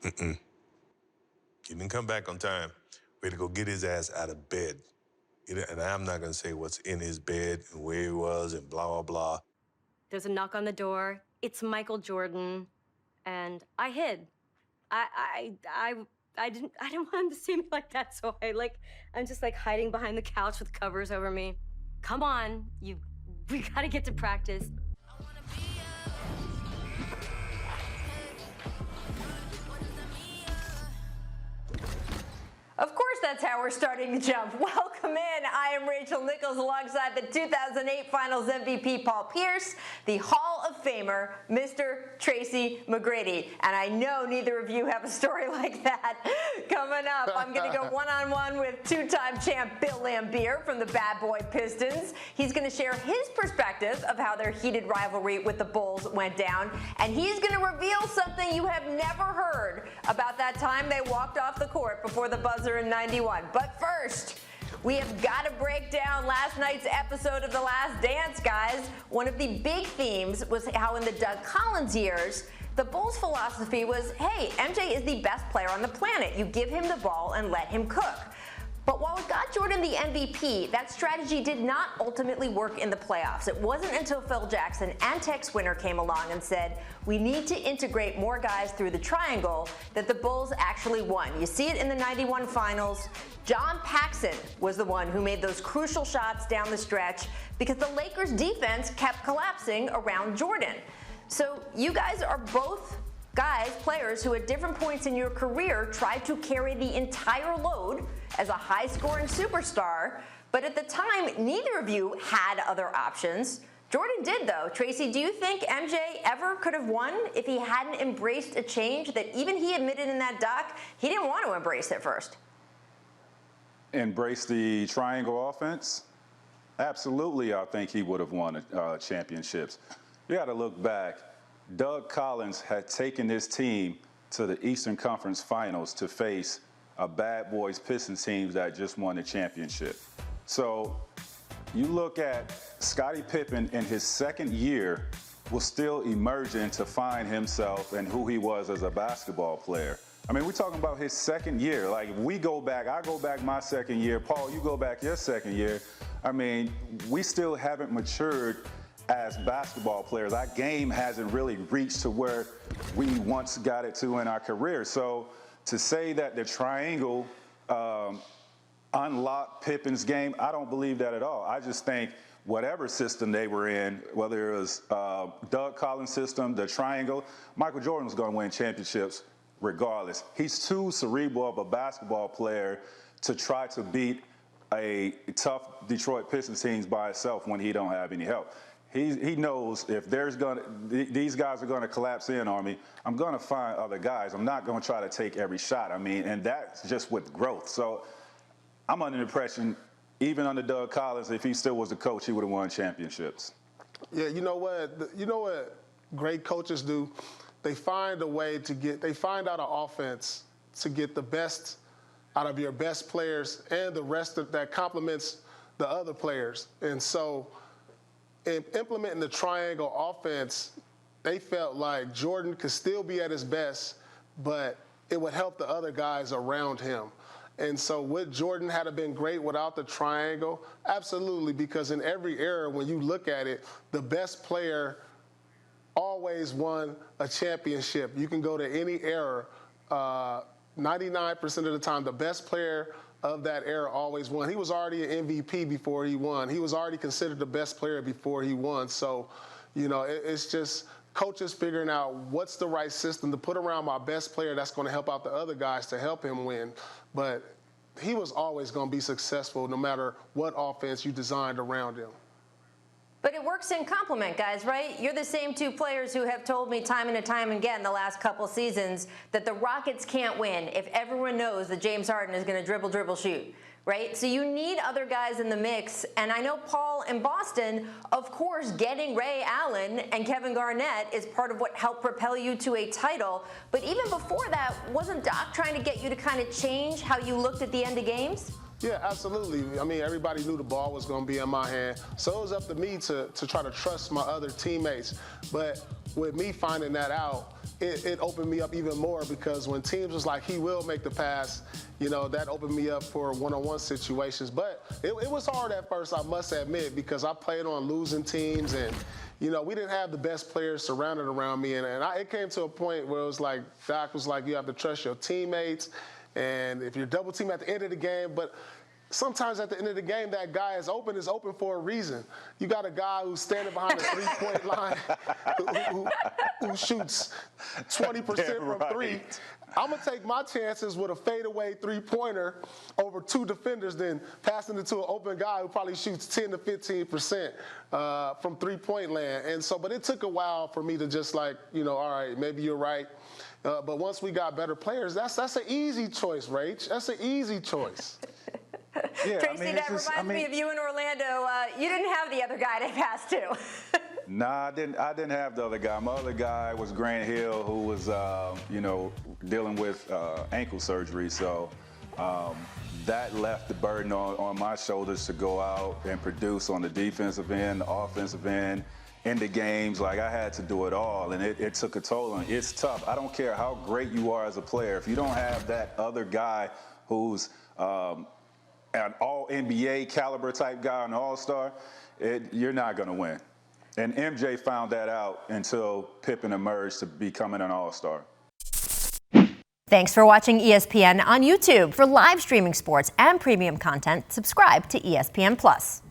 He didn't come back on time. We had to go get his ass out of bed. And I'm not going to say what's in his bed and where he was and blah, blah, blah. There's a knock on the door. It's Michael Jordan. And I hid. I didn't want him to see me like that, so I'm just like hiding behind the couch with covers over me. Come on, we gotta get to practice. Of course, that's how we're starting to jump. Welcome in. I am Rachel Nichols alongside the 2008 Finals MVP Paul Pierce, the Hall of Famer, Mr. Tracy McGrady. And I know neither of you have a story like that. Coming up, I'm going to go one-on-one with two-time champ Bill Laimbeer from the Bad Boy Pistons. He's going to share his perspective of how their heated rivalry with the Bulls went down. And he's going to reveal something you have never heard about that time they walked off the court before the buzzer in '91. But first, we have got to break down last night's episode of The Last Dance, guys. One of the big themes was how in the Doug Collins years, the Bulls' philosophy was, hey, MJ is the best player on the planet. You give him the ball and let him cook. But while it got Jordan the MVP, that strategy did not ultimately work in the playoffs. It wasn't until Phil Jackson and Tex Winter came along and said, we need to integrate more guys through the triangle, that the Bulls actually won. You see it in the '91 finals. John Paxson was the one who made those crucial shots down the stretch because the Lakers' defense kept collapsing around Jordan. So you guys are both players who at different points in your career tried to carry the entire load as a high-scoring superstar, but at the time, neither of you had other options. Jordan did, though. Tracy, do you think MJ ever could have won if he hadn't embraced a change that even he admitted in that doc he didn't want to embrace at first? Embrace the triangle offense? Absolutely, I think he would have won championships. You got to look back. Doug Collins had taken this team to the Eastern Conference Finals to face a Bad Boys Pistons team that just won the championship. So you look at Scottie Pippen in his second year was still emerging to find himself and who he was as a basketball player. I mean, we're talking about his second year. Like, we go back, I go back my second year, Paul, you go back your second year. I mean, we still haven't matured as basketball players. Our game hasn't really reached to where we once got it to in our career. So to say that the triangle unlocked Pippen's game, I don't believe that at all. I just think whatever system they were in, whether it was Doug Collins' system, the triangle, Michael Jordan was going to win championships regardless. He's too cerebral of a basketball player to try to beat a tough Detroit Pistons team by itself when he don't have any help. He knows if these guys are going to collapse in on me, I'm going to find other guys. I'm not going to try to take every shot. I mean, and that's just with growth. So I'm under the impression, even under Doug Collins, if he still was the coach, he would have won championships. Yeah, you know what great coaches do? They find a way they find out an offense to get the best out of your best players and the rest that complements the other players. And so in implementing the triangle offense, they felt like Jordan could still be at his best, but it would help the other guys around him. And so would Jordan have been great without the triangle? Absolutely, because in every era, when you look at it, the best player always won a championship. You can go to any era. 99% of the time, the best player of that era always won. He was already an MVP before he won. He was already considered the best player before he won. So, you know, it's just coaches figuring out what's the right system to put around my best player that's going to help out the other guys to help him win. But he was always going to be successful no matter what offense you designed around him. But it works in complement, guys, right? You're the same two players who have told me time and time again the last couple seasons that the Rockets can't win if everyone knows that James Harden is going to dribble, dribble, shoot, right? So you need other guys in the mix. And I know Paul in Boston, of course, getting Ray Allen and Kevin Garnett is part of what helped propel you to a title. But even before that, wasn't Doc trying to get you to kind of change how you looked at the end of games? Yeah, absolutely. I mean, everybody knew the ball was going to be in my hand. So it was up to me to try to trust my other teammates. But with me finding that out, it opened me up even more, because when teams was like, he will make the pass, you know, that opened me up for one-on-one situations. But it was hard at first, I must admit, because I played on losing teams, and, you know, we didn't have the best players surrounded around me. And it came to a point where it was like, Doc was like, you have to trust your teammates, and if you're double team at the end of the game, but sometimes at the end of the game, that guy is open for a reason. You got a guy who's standing behind the three-point line who shoots 20% from three. I'm going to take my chances with a fadeaway three-pointer over two defenders than passing it to an open guy who probably shoots 10 to 15% from three-point land. And so, but it took a while for me to just like, you know, all right, maybe you're right. But once we got better players, that's an easy choice, Rach. That's an easy choice. Yeah, Tracy, that reminds me of you in Orlando. You didn't have the other guy to pass to. Nah, I didn't have the other guy. My other guy was Grant Hill, who was, you know, dealing with ankle surgery. So that left the burden on my shoulders to go out and produce on the defensive end, the offensive end, in the games. Like, I had to do it all, and it took a toll on it. It's tough. I don't care how great you are as a player. If you don't have that other guy who's an all-NBA caliber type guy, an all-star, you're not going to win. And MJ found that out until Pippen emerged to becoming an all-star. Thanks for watching ESPN on YouTube. For live streaming sports and premium content, subscribe to ESPN+.